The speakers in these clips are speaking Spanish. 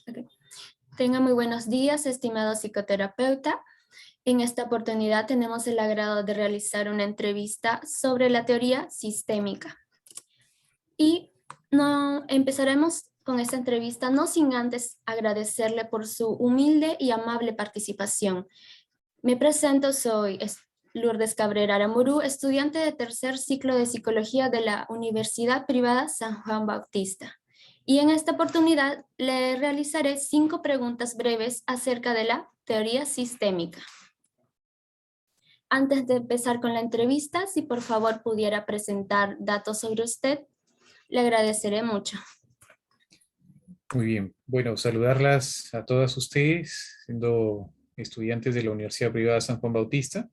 Ok. Tenga muy buenos días, estimado psicoterapeuta. En esta oportunidad tenemos el agrado de realizar una entrevista sobre la teoría sistémica. Y no empezaremos con esta entrevista no sin antes agradecerle por su humilde y amable participación. Me presento, soy Lourdes Cabrera Aramburú, estudiante de tercer ciclo de Psicología de la Universidad Privada San Juan Bautista. Y en esta oportunidad le realizaré 5 preguntas breves acerca de la teoría sistémica. Antes de empezar con la entrevista, si por favor pudiera presentar datos sobre usted, le agradeceré mucho. Muy bien. Bueno, saludarlas a todas ustedes, siendo estudiantes de la Universidad Privada San Juan Bautista.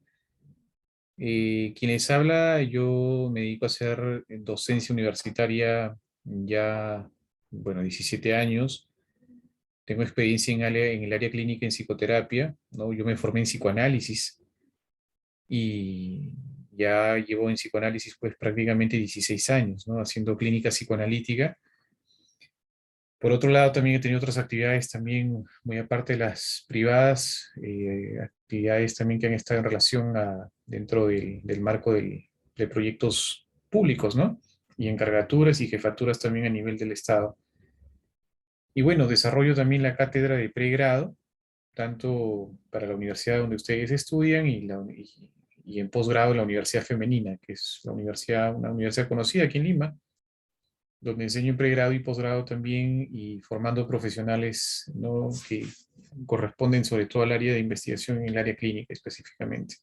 Quien les habla, yo me dedico a hacer docencia universitaria ya, bueno, 17 años. Tengo experiencia en el área clínica en psicoterapia, ¿no? Yo me formé en psicoanálisis y ya llevo en psicoanálisis pues prácticamente 16 años, ¿no? Haciendo clínica psicoanalítica. Por otro lado, también he tenido otras actividades también, muy aparte de las privadas, actividades también que han estado en relación dentro del marco de proyectos públicos, ¿no? Y encargaturas y jefaturas también a nivel del Estado. Y bueno, desarrollo también la cátedra de pregrado, tanto para la universidad donde ustedes estudian y en posgrado en la Universidad Femenina, que es una universidad conocida aquí en Lima, donde enseño en pregrado y posgrado también y formando profesionales, ¿no? Que corresponden sobre todo al área de investigación en el área clínica específicamente.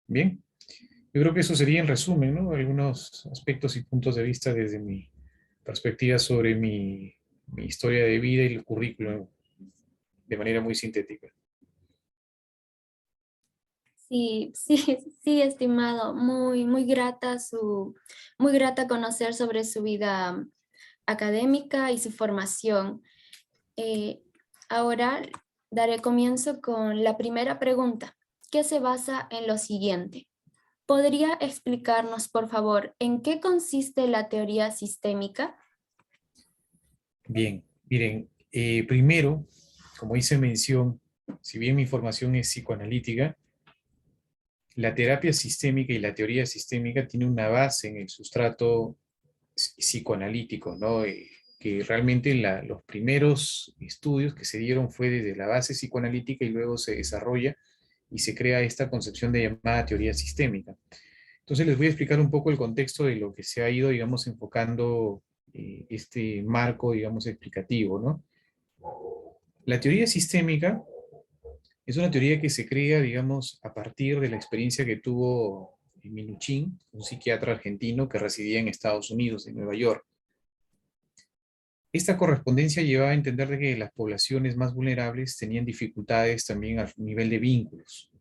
Bien, yo creo que eso sería en resumen, ¿no? Algunos aspectos y puntos de vista desde mi perspectiva sobre mi historia de vida y el currículum de manera muy sintética. Sí, sí, sí, estimado, muy grata conocer sobre su vida académica y su formación. Eh, Ahora daré comienzo con la primera pregunta, que se basa en lo siguiente. ¿Podría explicarnos, por favor, en qué consiste la teoría sistémica? Bien, miren, primero, como hice mención, si bien mi formación es psicoanalítica, la terapia sistémica y la teoría sistémica tiene una base en el sustrato psicoanalítico, ¿no? Que realmente los primeros estudios que se dieron fue desde la base psicoanalítica y luego se desarrolla y se crea esta concepción de llamada teoría sistémica. Entonces les voy a explicar un poco el contexto de lo que se ha ido, digamos, enfocando este marco, digamos, explicativo, ¿no? La teoría sistémica es una teoría que se crea, digamos, a partir de la experiencia que tuvo Minuchin, un psiquiatra argentino que residía en Estados Unidos, en Nueva York. Esta correspondencia llevaba a entender de que las poblaciones más vulnerables tenían dificultades también a nivel de vínculos.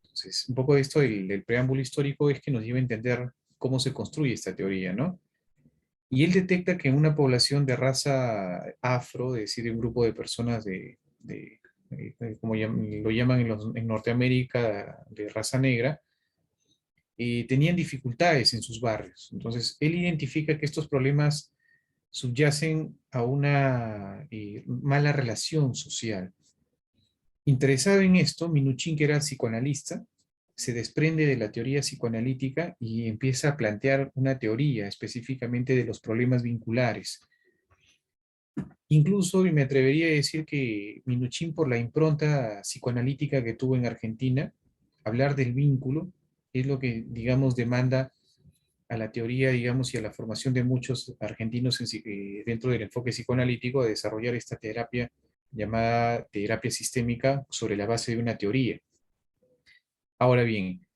Entonces, un poco de esto, el preámbulo histórico es que nos lleva a entender cómo se construye esta teoría, ¿no? Y él detecta que en una población de raza afro, es decir, un grupo de personas como lo llaman en Norteamérica, de raza negra, tenían dificultades en sus barrios. Entonces, él identifica que estos problemas subyacen a una mala relación social. Interesado en esto, Minuchin, que era psicoanalista, se desprende de la teoría psicoanalítica y empieza a plantear una teoría específicamente de los problemas vinculares. Incluso, y me atrevería a decir que Minuchin, por la impronta psicoanalítica que tuvo en Argentina, hablar del vínculo es lo que, digamos, demanda a la teoría, digamos, y a la formación de muchos argentinos dentro del enfoque psicoanalítico a desarrollar esta terapia llamada terapia sistémica sobre la base de una teoría. Ahora bien,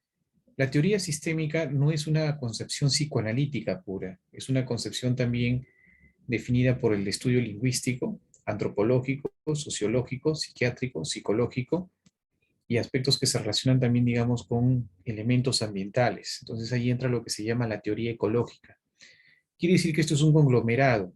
la teoría sistémica no es una concepción psicoanalítica pura, es una concepción también definida por el estudio lingüístico, antropológico, sociológico, psiquiátrico, psicológico y aspectos que se relacionan también, digamos, con elementos ambientales. Entonces ahí entra lo que se llama la teoría ecológica. Quiere decir que esto es un conglomerado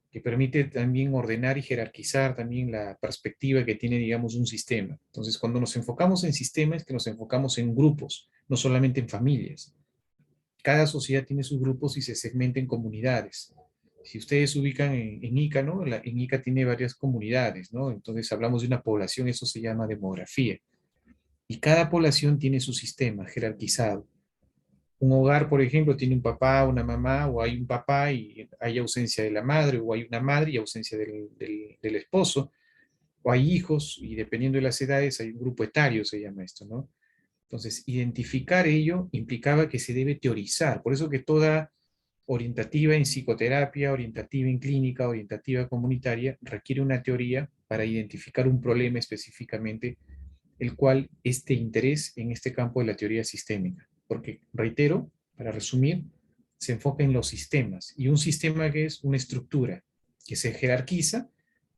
que permite también ordenar y jerarquizar también la perspectiva que tiene, digamos, un sistema. Entonces, cuando nos enfocamos en sistemas, que nos enfocamos en grupos, no solamente en familias. Cada sociedad tiene sus grupos y se segmenta en comunidades. Si ustedes ubican en Ica, ¿no? En Ica tiene varias comunidades, ¿no? Entonces hablamos de una población, eso se llama demografía. Y cada población tiene su sistema jerarquizado. Un hogar, por ejemplo, tiene un papá, una mamá, o hay un papá y hay ausencia de la madre, o hay una madre y ausencia del esposo, o hay hijos, y dependiendo de las edades hay un grupo etario, se llama esto, ¿no? Entonces, identificar ello implicaba que se debe teorizar. Por eso que toda orientativa en psicoterapia, orientativa en clínica, orientativa comunitaria, requiere una teoría para identificar un problema específicamente, el cual este interés en este campo de la teoría sistémica. Porque, reitero, para resumir, se enfoca en los sistemas. Y un sistema que es una estructura que se jerarquiza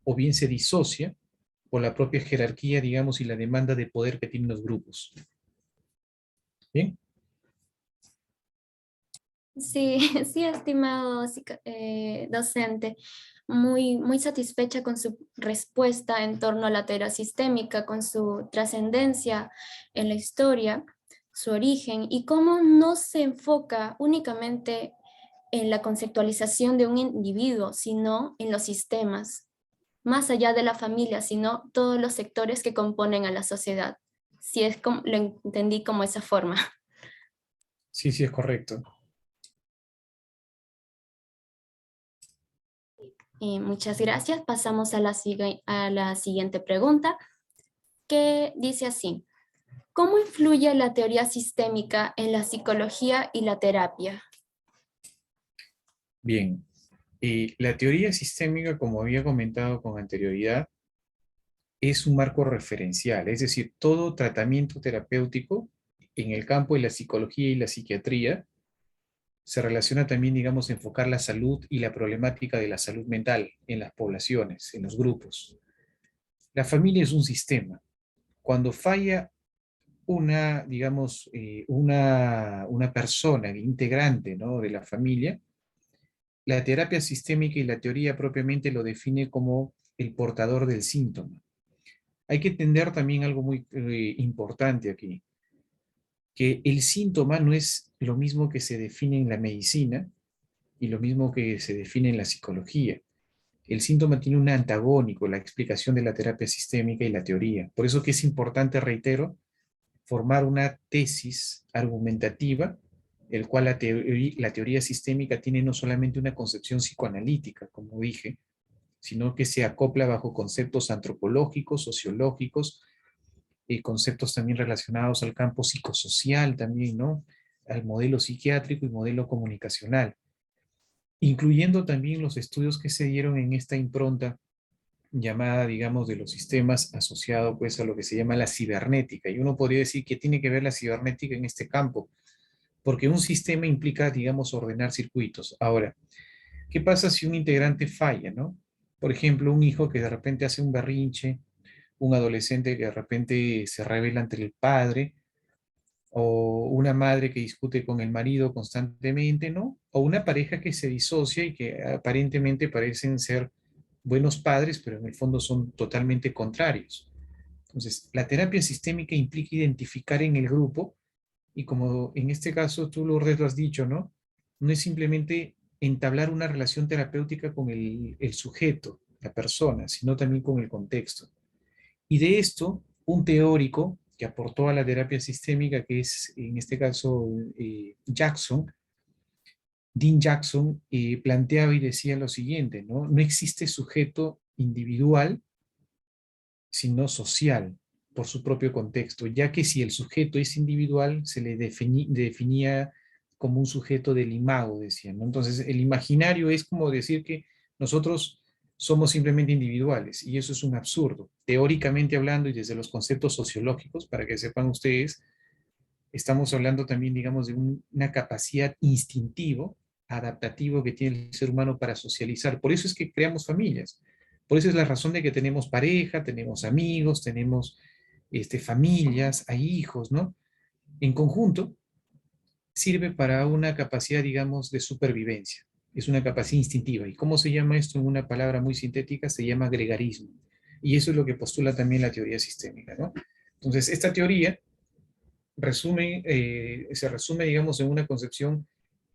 o bien se disocia por la propia jerarquía, digamos, y la demanda de poder que tienen los grupos. ¿Bien? Sí, sí, estimado docente, muy satisfecha con su respuesta en torno a la teoría sistémica, con su trascendencia en la historia, su origen y cómo no se enfoca únicamente en la conceptualización de un individuo, sino en los sistemas, más allá de la familia, sino todos los sectores que componen a la sociedad. Si es como lo entendí como esa forma. Sí, sí, es correcto. Muchas gracias. Pasamos a a la siguiente pregunta, que dice así: ¿cómo influye la teoría sistémica en la psicología y la terapia? Bien. La teoría sistémica, como había comentado con anterioridad, es un marco referencial, es decir, todo tratamiento terapéutico en el campo de la psicología y la psiquiatría se relaciona también, digamos, a enfocar la salud y la problemática de la salud mental en las poblaciones, en los grupos. La familia es un sistema. Cuando falla una, digamos, una persona integrante, ¿no?, de la familia, la terapia sistémica y la teoría propiamente lo define como el portador del síntoma. Hay que entender también algo muy importante aquí, que el síntoma no es lo mismo que se define en la medicina y lo mismo que se define en la psicología. El síntoma tiene un antagónico, la explicación de la terapia sistémica y la teoría. Por eso que es importante, reitero, formar una tesis argumentativa, el cual la teoría sistémica tiene no solamente una concepción psicoanalítica, como dije, sino que se acopla bajo conceptos antropológicos, sociológicos, y conceptos también relacionados al campo psicosocial también, ¿no? Al modelo psiquiátrico y modelo comunicacional, incluyendo también los estudios que se dieron en esta impronta llamada, digamos, de los sistemas asociado pues a lo que se llama la cibernética. Y uno podría decir que tiene que ver la cibernética en este campo, porque un sistema implica, digamos, ordenar circuitos. Ahora, ¿qué pasa si un integrante falla, no? Por ejemplo, un hijo que de repente hace un berrinche, un adolescente que de repente se revela ante el padre, o una madre que discute con el marido constantemente, ¿no? O una pareja que se disocia y que aparentemente parecen ser buenos padres, pero en el fondo son totalmente contrarios. Entonces, la terapia sistémica implica identificar en el grupo, y como en este caso tú, Lourdes, lo has dicho, ¿no? No es simplemente entablar una relación terapéutica con el sujeto, la persona, sino también con el contexto. Y de esto, un teórico que aportó a la terapia sistémica, que es en este caso Jackson, Dean Jackson, planteaba y decía lo siguiente, ¿no? No existe sujeto individual, sino social, por su propio contexto, ya que si el sujeto es individual, se le definía como un sujeto del imago, decían, ¿no? Entonces, el imaginario es como decir que nosotros somos simplemente individuales, y eso es un absurdo. Teóricamente hablando y desde los conceptos sociológicos, para que sepan ustedes, estamos hablando también, digamos, de una capacidad instintivo, adaptativo que tiene el ser humano para socializar. Por eso es que creamos familias. Por eso es la razón de que tenemos pareja, tenemos amigos, tenemos familias, hay hijos, ¿no? En conjunto, sirve para una capacidad, digamos, de supervivencia. Es una capacidad instintiva. ¿Y cómo se llama esto en una palabra muy sintética? Se llama gregarismo. Y eso es lo que postula también la teoría sistémica, ¿no? Entonces, esta teoría se resume, digamos, en una concepción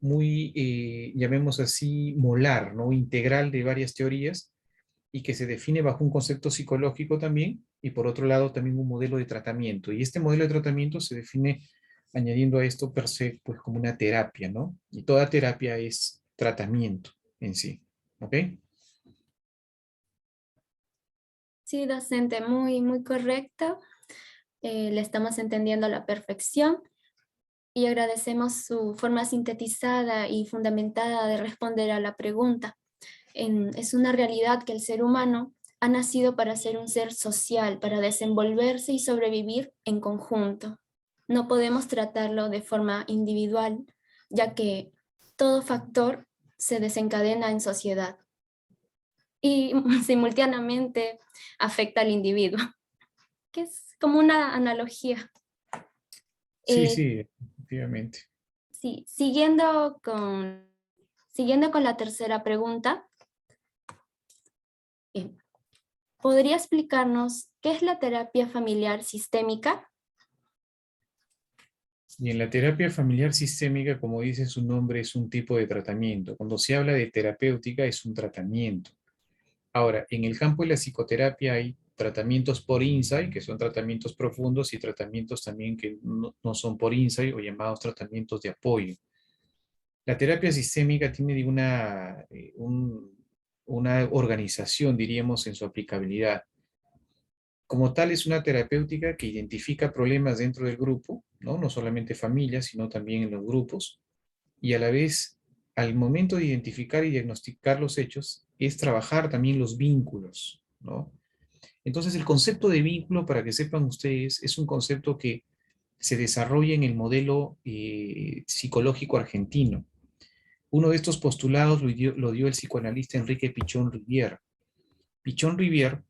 muy, llamemos así, molar, ¿no? Integral de varias teorías y que se define bajo un concepto psicológico también y por otro lado también un modelo de tratamiento. Y este modelo de tratamiento se define añadiendo a esto per se pues como una terapia, ¿no? Y toda terapia es tratamiento en sí, ¿ok? Sí, docente, muy, muy correcto. Le estamos entendiendo a la perfección y agradecemos su forma sintetizada y fundamentada de responder a la pregunta. Es una realidad que el ser humano ha nacido para ser un ser social, para desenvolverse y sobrevivir en conjunto. No podemos tratarlo de forma individual, ya que todo factor se desencadena en sociedad y simultáneamente afecta al individuo, que es como una analogía. Sí, Eh, sí, efectivamente. sí, siguiendo con la tercera pregunta, bien, ¿podría explicarnos qué es la terapia familiar sistémica? Y en la terapia familiar sistémica, como dice su nombre, es un tipo de tratamiento. Cuando se habla de terapéutica, es un tratamiento. Ahora, en el campo de la psicoterapia hay tratamientos por insight, que son tratamientos profundos, y tratamientos también que no son por insight o llamados tratamientos de apoyo. La terapia sistémica tiene una organización, diríamos, en su aplicabilidad. Como tal, es una terapéutica que identifica problemas dentro del grupo, ¿no? No solamente familias, sino también en los grupos, y a la vez, al momento de identificar y diagnosticar los hechos, es trabajar también los vínculos, ¿no? Entonces, el concepto de vínculo, para que sepan ustedes, es un concepto que se desarrolla en el modelo psicológico argentino. Uno de estos postulados lo dio el psicoanalista Enrique Pichón Rivière. Pichón Rivière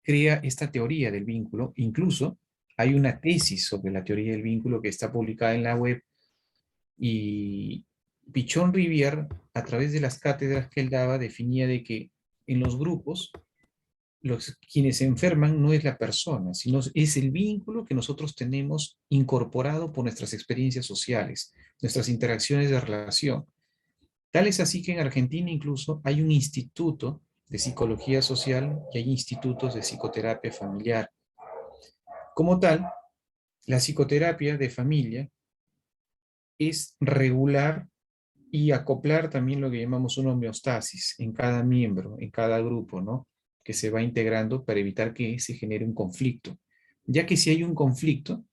crea esta teoría del vínculo, incluso hay una tesis sobre la teoría del vínculo que está publicada en la web y Pichón Rivière, a través de las cátedras que él daba, definía de que en los grupos quienes se enferman no es la persona, sino es el vínculo que nosotros tenemos incorporado por nuestras experiencias sociales, nuestras interacciones de relación. Tal es así que en Argentina incluso hay un instituto de psicología social y hay institutos de psicoterapia familiar. Como tal, la psicoterapia de familia es regular y acoplar también lo que llamamos una homeostasis en cada miembro, en cada grupo, ¿no? Que se va integrando para evitar que se genere un conflicto. Ya que si hay un conflicto,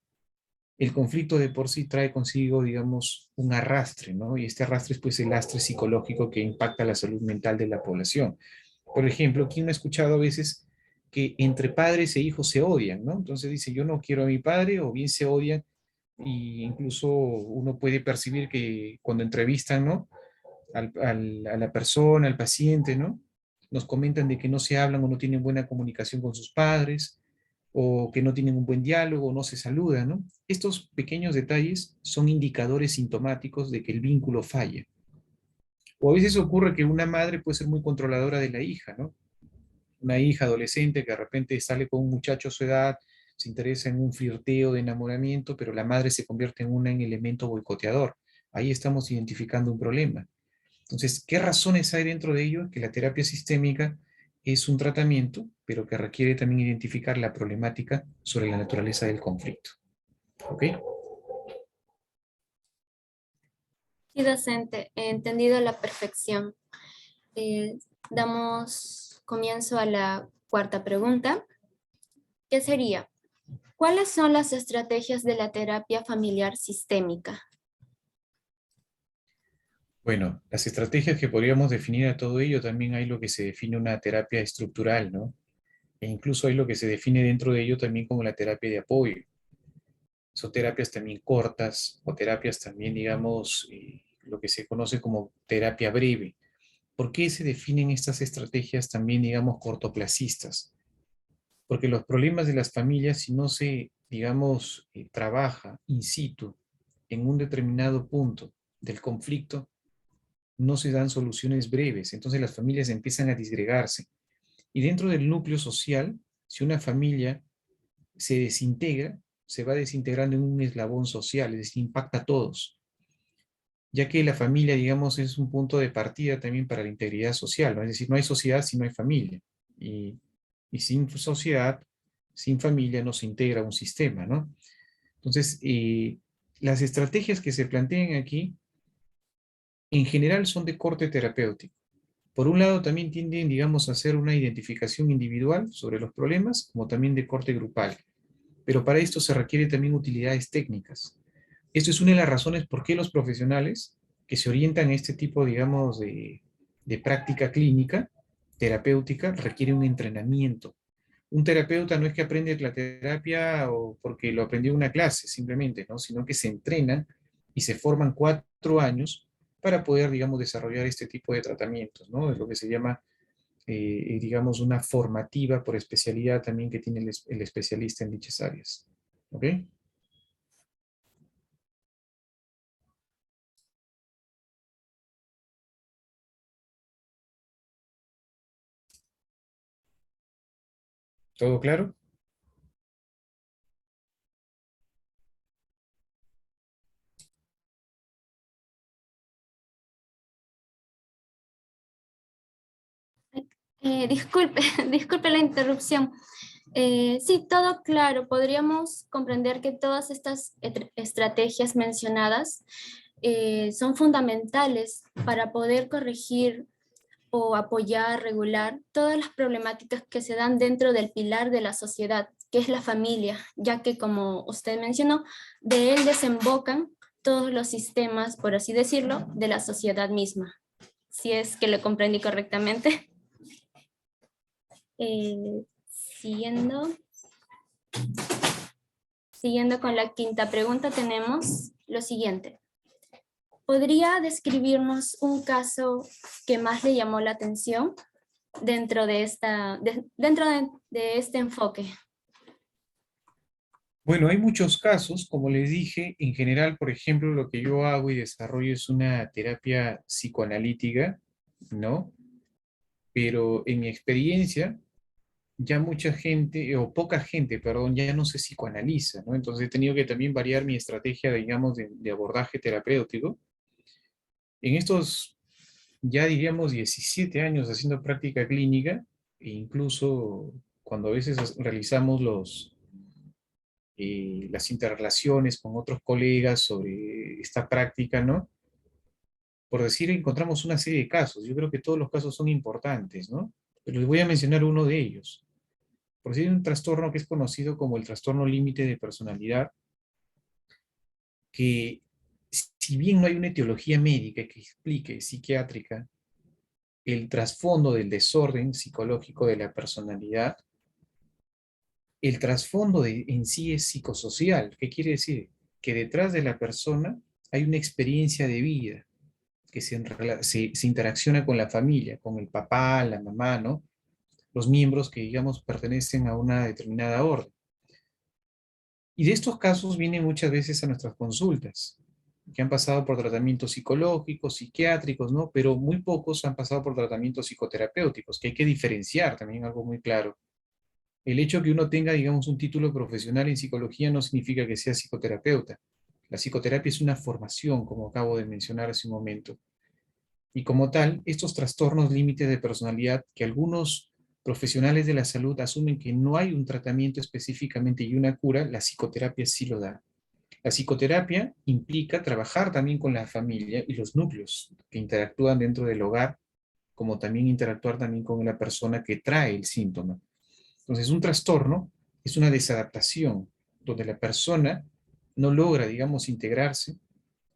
el conflicto de por sí trae consigo, digamos, un arrastre, ¿no? Y este arrastre es pues el lastre psicológico que impacta la salud mental de la población. Por ejemplo, ¿quién ha escuchado a veces que entre padres e hijos se odian, ¿no? Entonces dice, yo no quiero a mi padre, o bien se odian, y incluso uno puede percibir que cuando entrevistan, ¿no? A la persona, al paciente, ¿no? Nos comentan de que no se hablan o no tienen buena comunicación con sus padres, o que no tienen un buen diálogo, o no se saludan, ¿no? Estos pequeños detalles son indicadores sintomáticos de que el vínculo falla. O a veces ocurre que una madre puede ser muy controladora de la hija, ¿no? Una hija adolescente que de repente sale con un muchacho a su edad, se interesa en un flirteo de enamoramiento, pero la madre se convierte en un elemento boicoteador. Ahí estamos identificando un problema. Entonces, ¿qué razones hay dentro de ello? Que la terapia sistémica es un tratamiento, pero que requiere también identificar la problemática sobre la naturaleza del conflicto. ¿Ok? Sí, docente, he entendido a la perfección. Eh, Damos comienzo a la cuarta pregunta, que sería, ¿cuáles son las estrategias de la terapia familiar sistémica? Bueno, las estrategias que podríamos definir a todo ello, también hay lo que se define una terapia estructural, ¿no? E incluso hay lo que se define dentro de ello también como la terapia de apoyo. Son terapias también cortas o terapias también, digamos, lo que se conoce como terapia breve. ¿Por qué se definen estas estrategias también, digamos, cortoplacistas? Porque los problemas de las familias, si no se, digamos, trabaja in situ en un determinado punto del conflicto, no se dan soluciones breves. Entonces las familias empiezan a disgregarse. Y dentro del núcleo social, si una familia se desintegra, se va desintegrando en un eslabón social, es decir, impacta a todos. ya que la familia, digamos, es un punto de partida también para la integridad social, ¿no? Es decir, no hay sociedad si no hay familia. Y, y sin sociedad, sin familia, no se integra un sistema, ¿no? Entonces, las estrategias que se plantean aquí, en general, son de corte terapéutico. Por un lado, también tienden, digamos, a hacer una identificación individual sobre los problemas, como también de corte grupal. Pero para esto se requiere también utilidades técnicas. Esto es una de las razones por qué los profesionales que se orientan a este tipo, digamos, de práctica clínica, terapéutica, requieren un entrenamiento. Un terapeuta no es que aprende la terapia o porque lo aprendió en una clase, simplemente, ¿no? Sino que se entrenan y se forman 4 años para poder, digamos, desarrollar este tipo de tratamientos, ¿no? Es lo que se llama, digamos, una formativa por especialidad también que tiene el especialista en dichas áreas. ¿Ok? ¿Todo claro? Disculpe, disculpe la interrupción. Sí, todo claro. Podríamos comprender que todas estas estrategias mencionadas son fundamentales para poder corregir o apoyar, regular todas las problemáticas que se dan dentro del pilar de la sociedad, que es la familia, ya que como usted mencionó, de él desembocan todos los sistemas, por así decirlo, de la sociedad misma. Si es que lo comprendí correctamente. Siguiendo, siguiendo con la quinta pregunta, tenemos lo siguiente. ¿Podría describirnos un caso que más le llamó la atención dentro de de este enfoque? Bueno, hay muchos casos, como les dije, en general, por ejemplo, lo que yo hago y desarrollo es una terapia psicoanalítica, ¿no? Pero en mi experiencia, ya mucha gente, o poca gente, perdón, ya no se psicoanaliza, ¿no? Entonces he tenido que también variar mi estrategia, digamos, de abordaje terapéutico. En estos, ya diríamos, 17 años haciendo práctica clínica, e incluso cuando a veces realizamos las interrelaciones con otros colegas sobre esta práctica, ¿no? Por decir, encontramos una serie de casos. Yo creo que todos los casos son importantes, ¿no? Pero les voy a mencionar uno de ellos. Por decir, un trastorno que es conocido como el trastorno límite de personalidad, que si bien no hay una etiología médica que explique, psiquiátrica, el trasfondo del desorden psicológico de la personalidad, el trasfondo en sí es psicosocial. ¿Qué quiere decir? Que detrás de la persona hay una experiencia de vida que se interacciona con la familia, con el papá, la mamá, ¿no? Los miembros que, digamos, pertenecen a una determinada orden. Y de estos casos vienen muchas veces a nuestras consultas, que han pasado por tratamientos psicológicos, psiquiátricos, ¿no? Pero muy pocos han pasado por tratamientos psicoterapéuticos, que hay que diferenciar también algo muy claro. El hecho que uno tenga, digamos, un título profesional en psicología no significa que sea psicoterapeuta. La psicoterapia es una formación, como acabo de mencionar hace un momento. Y como tal, estos trastornos límites de personalidad que algunos profesionales de la salud asumen que no hay un tratamiento específicamente y una cura, la psicoterapia sí lo da. La psicoterapia implica trabajar también con la familia y los núcleos que interactúan dentro del hogar, como también interactuar también con la persona que trae el síntoma. Entonces, un trastorno es una desadaptación donde la persona no logra, digamos, integrarse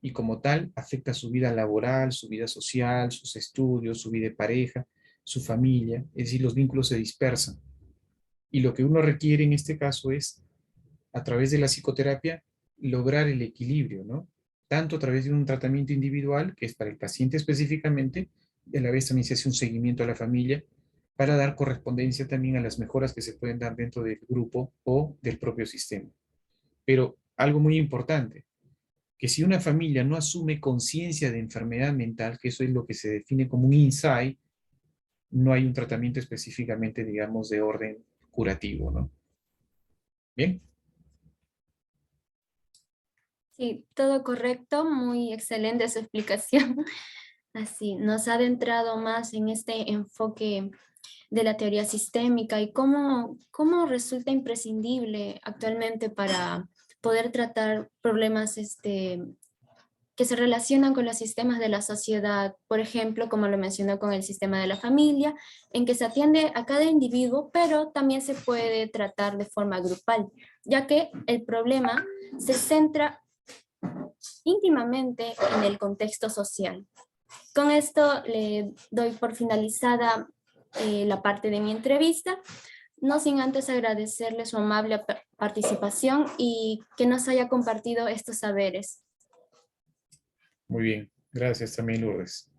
y como tal afecta su vida laboral, su vida social, sus estudios, su vida de pareja, su familia, es decir, los vínculos se dispersan. Y lo que uno requiere en este caso es, a través de la psicoterapia, lograr el equilibrio, ¿no? Tanto a través de un tratamiento individual, que es para el paciente específicamente, y a la vez también se hace un seguimiento a la familia para dar correspondencia también a las mejoras que se pueden dar dentro del grupo o del propio sistema. Pero algo muy importante, que si una familia no asume conciencia de enfermedad mental, que eso es lo que se define como un insight, no hay un tratamiento específicamente, digamos, de orden curativo, ¿no? Bien. Sí, todo correcto, muy excelente su explicación. Así, nos ha adentrado más en este enfoque de la teoría sistémica y cómo resulta imprescindible actualmente para poder tratar problemas que se relacionan con los sistemas de la sociedad, por ejemplo, como lo mencionó con el sistema de la familia, en que se atiende a cada individuo, pero también se puede tratar de forma grupal, ya que el problema se centra íntimamente en el contexto social. Con esto le doy por finalizada la parte de mi entrevista, no sin antes agradecerle su amable participación y que nos haya compartido estos saberes. Muy bien, gracias también, Lourdes.